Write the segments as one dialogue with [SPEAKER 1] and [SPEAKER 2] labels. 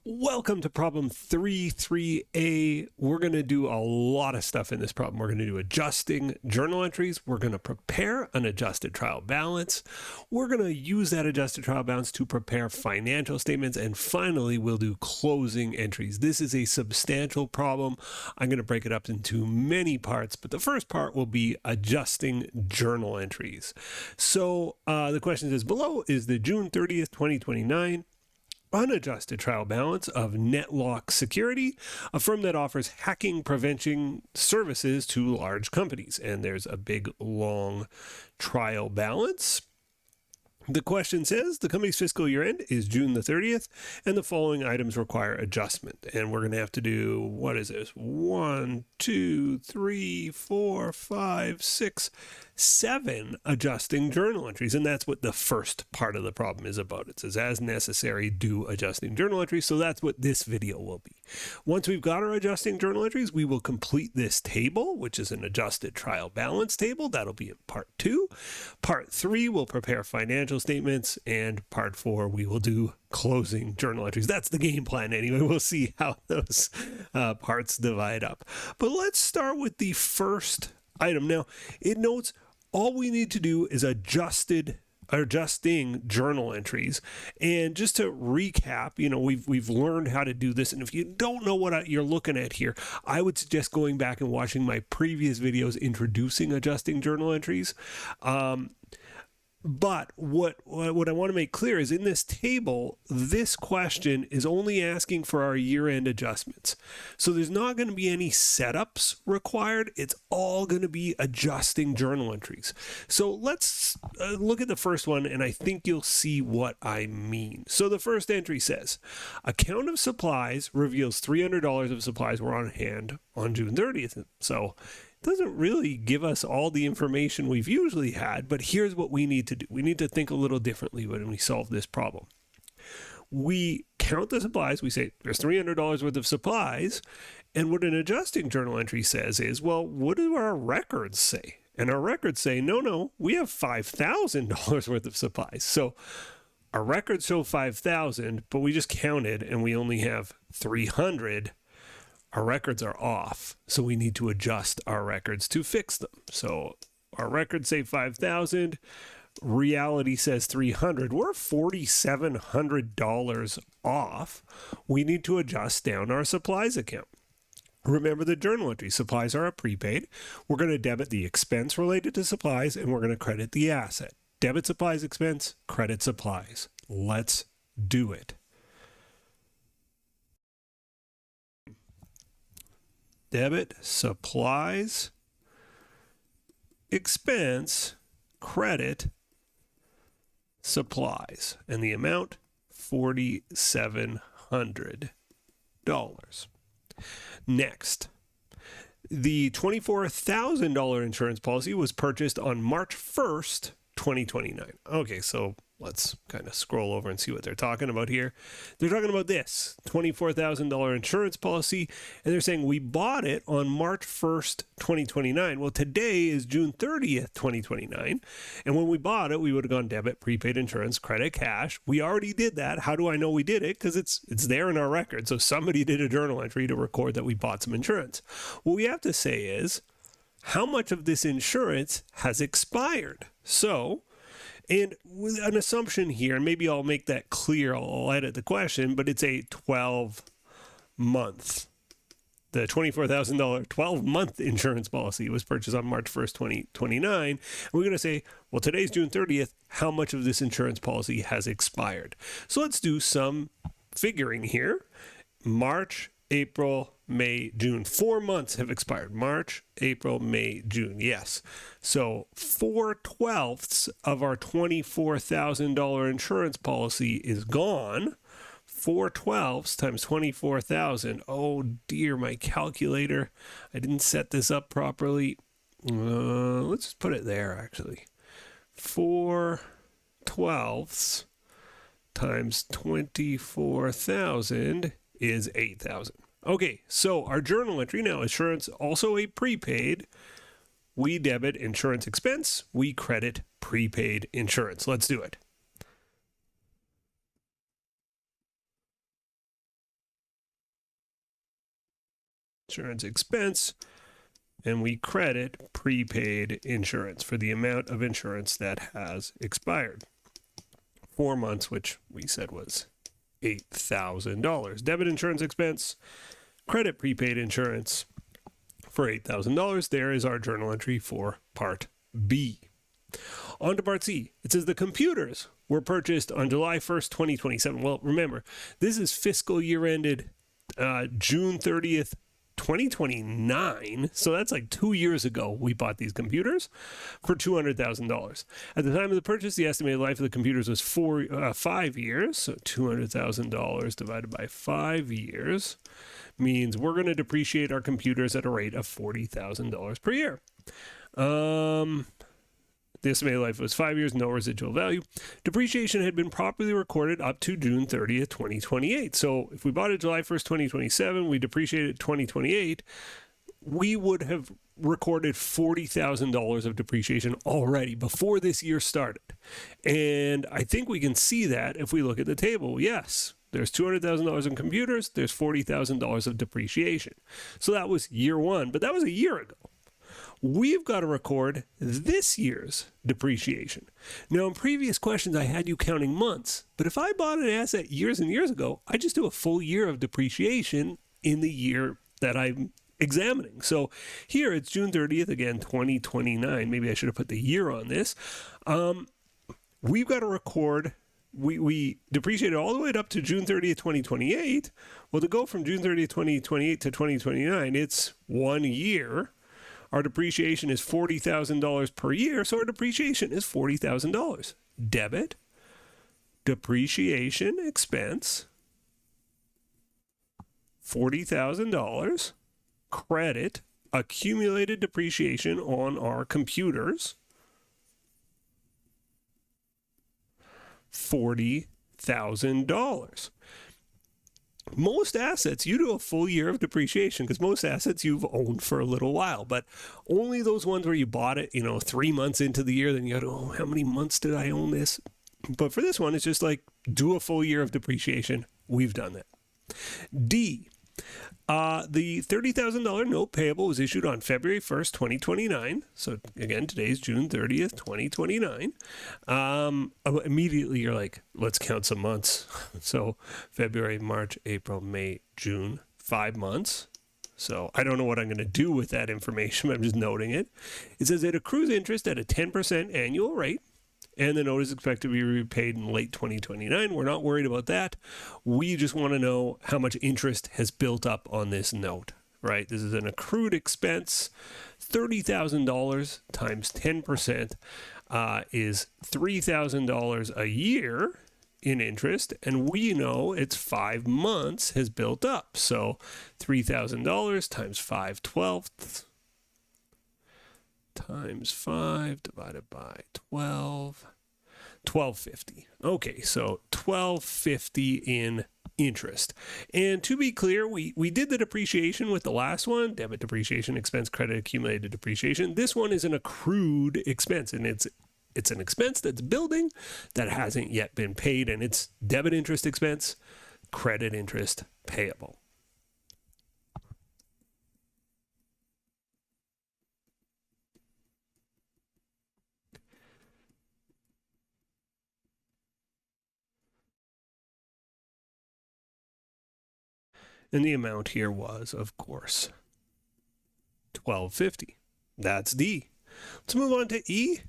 [SPEAKER 1] Welcome to problem 3.3a. We're going to do a lot of stuff in this problem. We're going to do adjusting journal entries. We're going to prepare an adjusted trial balance. We're going to use that adjusted trial balance to prepare financial statements. And finally, we'll do closing entries. This is a substantial problem. I'm going to break it up into many parts, but the first part will be adjusting journal entries. So the question says, below is the June 30th, 2029 unadjusted trial balance of NetLock Security, a firm that offers hacking prevention services to large companies. And there's a big, long trial balance. The question says the company's fiscal year end is June the 30th, and the following items require adjustment. And we're going to have to do, what is this? 1, 2, 3, 4, 5, 6, 7 adjusting journal entries. And that's what the first part of the problem is about. It says, as necessary, do adjusting journal entries. So that's what this video will be. Once we've got our adjusting journal entries, we will complete this table, which is an adjusted trial balance table. That'll be in part 2. Part 3, we'll prepare financial statements, and part 4 we will do closing journal entries. That's the game plan anyway. We'll see how those parts divide up. But let's start with the first item. Now, it notes all we need to do is adjusting journal entries. And just to recap, we've learned how to do this. And if you don't know what you're looking at here, I would suggest going back and watching my previous videos introducing adjusting journal entries. But what I want to make clear is in this table, this question is only asking for our year-end adjustments. So there's not going to be any setups required. It's all going to be adjusting journal entries. So let's look at the first one, and I think you'll see what I mean. So the first entry says, account of supplies reveals $300 of supplies were on hand on June 30th. So doesn't really give us all the information we've usually had, but here's what we need to do. We need to think a little differently when we solve this problem. We count the supplies. We say there's $300 worth of supplies. And what an adjusting journal entry says is, well, what do our records say? And our records say, no, we have $5,000 worth of supplies. So our records show 5,000, but we just counted and we only have 300. Our records are off, so we need to adjust our records to fix them. So our records say 5,000, reality says 300. We're $4,700 off. We need to adjust down our supplies account. Remember the journal entry. Supplies are a prepaid. We're going to debit the expense related to supplies, and we're going to credit the asset. Debit supplies expense, credit supplies. Let's do it. Debit supplies expense credit supplies, and the amount $4,700. Next, the $24,000 insurance policy was purchased on March 1st, 2029. Okay, so let's kind of scroll over and see what they're talking about here. They're talking about this $24,000 insurance policy, and they're saying we bought it on March 1st, 2029. Well, today is June 30th, 2029. And when we bought it, we would have gone debit, prepaid insurance, credit, cash. We already did that. How do I know we did it? Because it's there in our record. So somebody did a journal entry to record that we bought some insurance. What we have to say is, how much of this insurance has expired? So, and with an assumption here, and maybe I'll make that clear, I'll edit the question, but it's a 12-month. The $24,000 12-month insurance policy was purchased on March 1st, 2029. And we're going to say, well, today's June 30th, how much of this insurance policy has expired? So let's do some figuring here. March, April, May, June. 4 months have expired. March, April, May, June. Yes. So 4/12 of our $24,000 insurance policy is gone. 4/12 times 24,000. Oh dear, my calculator. I didn't set this up properly. Let's just put it there actually. 4/12 times 24,000 is 8,000. Okay, so our journal entry now, insurance also a prepaid. We debit insurance expense. We credit prepaid insurance. Let's do it. insurance expense, and we credit prepaid insurance for the amount of insurance that has expired. 4 months, which we said was $8,000. Debit insurance expense, credit prepaid insurance for $8,000. There is our journal entry for Part B. On to Part C. It says the computers were purchased on July 1st, 2027. Well, remember, this is fiscal year ended June 30th, 2029. So that's like 2 years ago we bought these computers for $200,000. At the time of the purchase, the estimated life of the computers was 5 years. So $200,000 divided by 5 years means we're going to depreciate our computers at a rate of $40,000 per year. The estimated life was 5 years, no residual value. Depreciation had been properly recorded up to June 30th, 2028. So if we bought it July 1st, 2027, we depreciated 2028, we would have recorded $40,000 of depreciation already before this year started. And I think we can see that if we look at the table. Yes, there's $200,000 in computers, there's $40,000 of depreciation. So that was year one, but that was a year ago. We've got to record this year's depreciation. Now, in previous questions, I had you counting months, but if I bought an asset years and years ago, I just do a full year of depreciation in the year that I'm examining. So here it's June 30th, again, 2029. Maybe I should have put the year on this. We've got to record, we depreciated all the way up to June 30th, 2028. Well, to go from June 30th, 2028 to 2029, it's 1 year. Our depreciation is $40,000 per year, so our depreciation is $40,000. Debit, depreciation expense, $40,000. Credit, accumulated depreciation on our computers, $40,000. Most assets, you do a full year of depreciation because most assets you've owned for a little while, but only those ones where you bought it, 3 months into the year, then you go, oh, how many months did I own this? But for this one, it's just like do a full year of depreciation. We've done that. D, the $30,000 note payable was issued on February 1st, 2029. So again, today's June 30th, 2029. Immediately you're like, let's count some months. So February, March, April, May, June, 5 months. So I don't know what I'm going to do with that information. I'm just noting it. It says it accrues interest at a 10% annual rate, and the note is expected to be repaid in late 2029. We're not worried about that. We just want to know how much interest has built up on this note, right? This is an accrued expense. $30,000 times 10% is $3,000 a year in interest, and we know it's 5 months has built up. So $3,000 times 5/12 times 5 divided by 12, $1,250. Okay, so $1,250 in interest. And to be clear, we did the depreciation with the last one, debit depreciation expense, credit accumulated depreciation. This one is an accrued expense, and it's an expense that's building that hasn't yet been paid, and it's debit interest expense, credit interest payable. And the amount here was, of course, $1,250. That's D. Let's move on to E.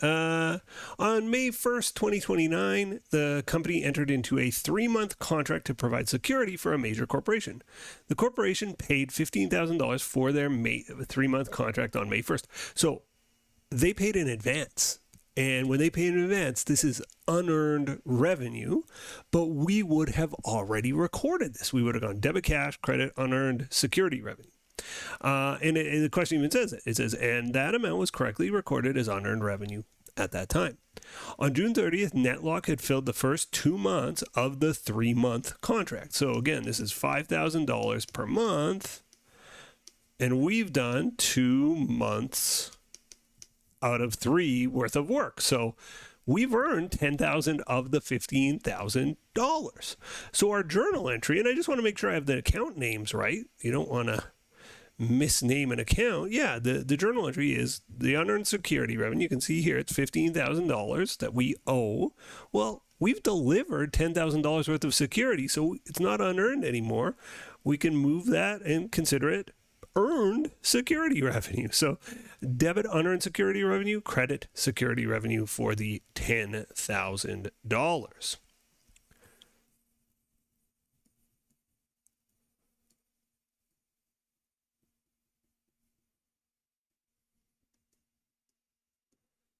[SPEAKER 1] On May 1st, 2029, the company entered into a 3-month contract to provide security for a major corporation. The corporation paid $15,000 for their 3-month contract on May 1st. So they paid in advance. And when they pay in advance, this is unearned revenue, but we would have already recorded this. We would have gone debit, cash, credit, unearned security revenue. And the question even says it. It says, and that amount was correctly recorded as unearned revenue at that time. On June 30th, Netlock had filled the first 2 months of the 3-month contract. So again, this is $5,000 per month, and we've done 2 months out of 3 worth of work. So we've earned $10,000 of the $15,000. So our journal entry, and I just want to make sure I have the account names right. You don't want to misname an account, yeah, the journal entry is the unearned security revenue. You can see here it's $15,000 that we owe. Well, we've delivered $10,000 worth of security, so it's not unearned anymore. We can move that and consider it earned security revenue. So debit unearned security revenue, credit security revenue for the $10,000.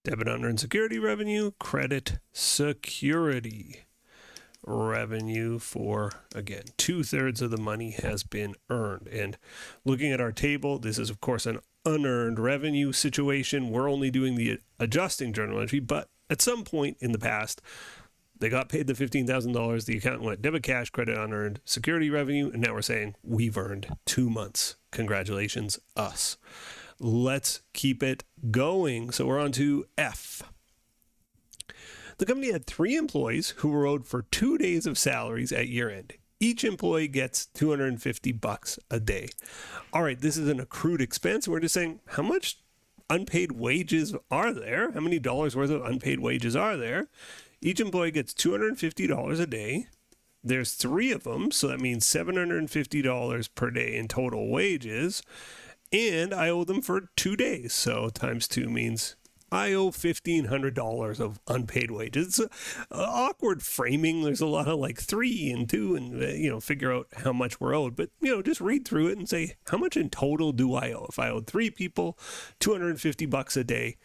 [SPEAKER 1] Debit unearned security revenue, credit security revenue for, again, 2/3 of the money has been earned. And looking at our table, this is, of course, an unearned revenue situation. We're only doing the adjusting journal entry, but at some point in the past, they got paid the $15,000. The accountant went debit cash, credit unearned security revenue, and now we're saying we've earned 2 months. Congratulations, us. Let's keep it going. So we're on to F. The company had 3 employees who were owed for 2 days of salaries at year end. Each employee gets $250 a day. All right, this is an accrued expense. We're just saying, how much unpaid wages are there? How many dollars worth of unpaid wages are there? Each employee gets $250 a day. There's 3 of them, so that means $750 per day in total wages. And I owe them for 2 days. So times 2 means I owe $1,500 of unpaid wages. It's awkward framing. There's a lot of like 3 and 2 and, figure out how much we're owed. But, just read through it and say, how much in total do I owe? If I owed 3 people, $250 a day,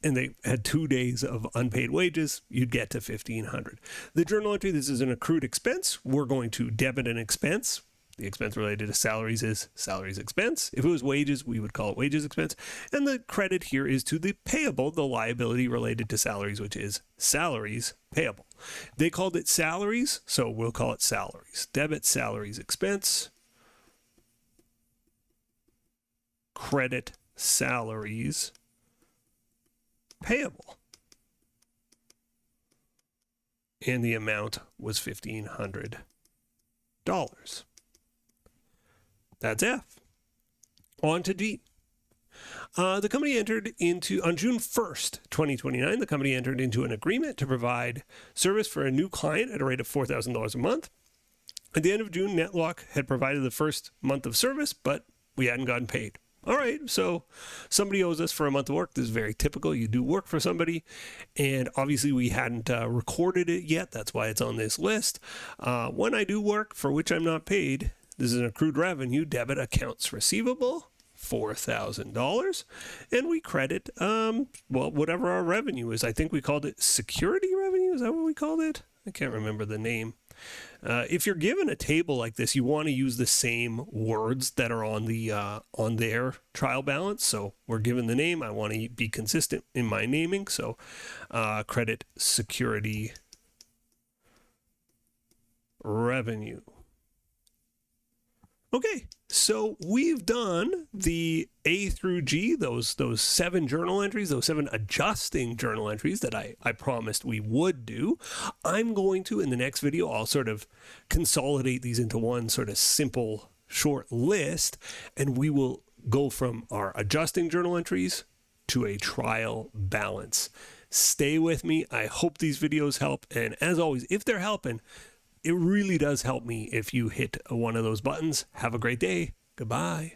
[SPEAKER 1] and they had 2 days of unpaid wages, you'd get to $1,500. The journal entry, this is an accrued expense. We're going to debit an expense. The expense related to salaries is salaries expense. If it was wages, we would call it wages expense. And the credit here is to the payable, the liability related to salaries, which is salaries payable. They called it salaries, so we'll call it salaries. Debit salaries expense. Credit salaries payable. And the amount was $1,500. That's F. On to G. The company entered into, on June 1st, 2029, the company entered into an agreement to provide service for a new client at a rate of $4,000 a month. At the end of June, NetLock had provided the first month of service, but we hadn't gotten paid. All right, so somebody owes us for a month of work. This is very typical. You do work for somebody, and obviously we hadn't recorded it yet. That's why it's on this list. When I do work for which I'm not paid, this is an accrued revenue, debit accounts receivable, $4,000, and we credit, whatever our revenue is. I think we called it security revenue. Is that what we called it? I can't remember the name. If you're given a table like this, you want to use the same words that are on the on their trial balance. So we're given the name. I want to be consistent in my naming. So credit security revenue. Okay, so we've done the A through G, those 7 journal entries, those 7 adjusting journal entries that I promised we would do. I'm going to, in the next video, I'll sort of consolidate these into one sort of simple, short list, and we will go from our adjusting journal entries to a trial balance. Stay with me. I hope these videos help, and as always, if they're helping, it really does help me if you hit one of those buttons. Have a great day. Goodbye.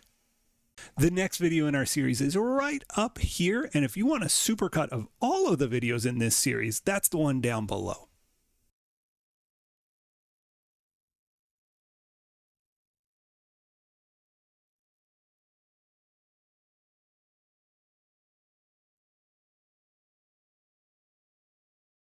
[SPEAKER 1] The next video in our series is right up here, and if you want a supercut of all of the videos in this series, that's the one down below.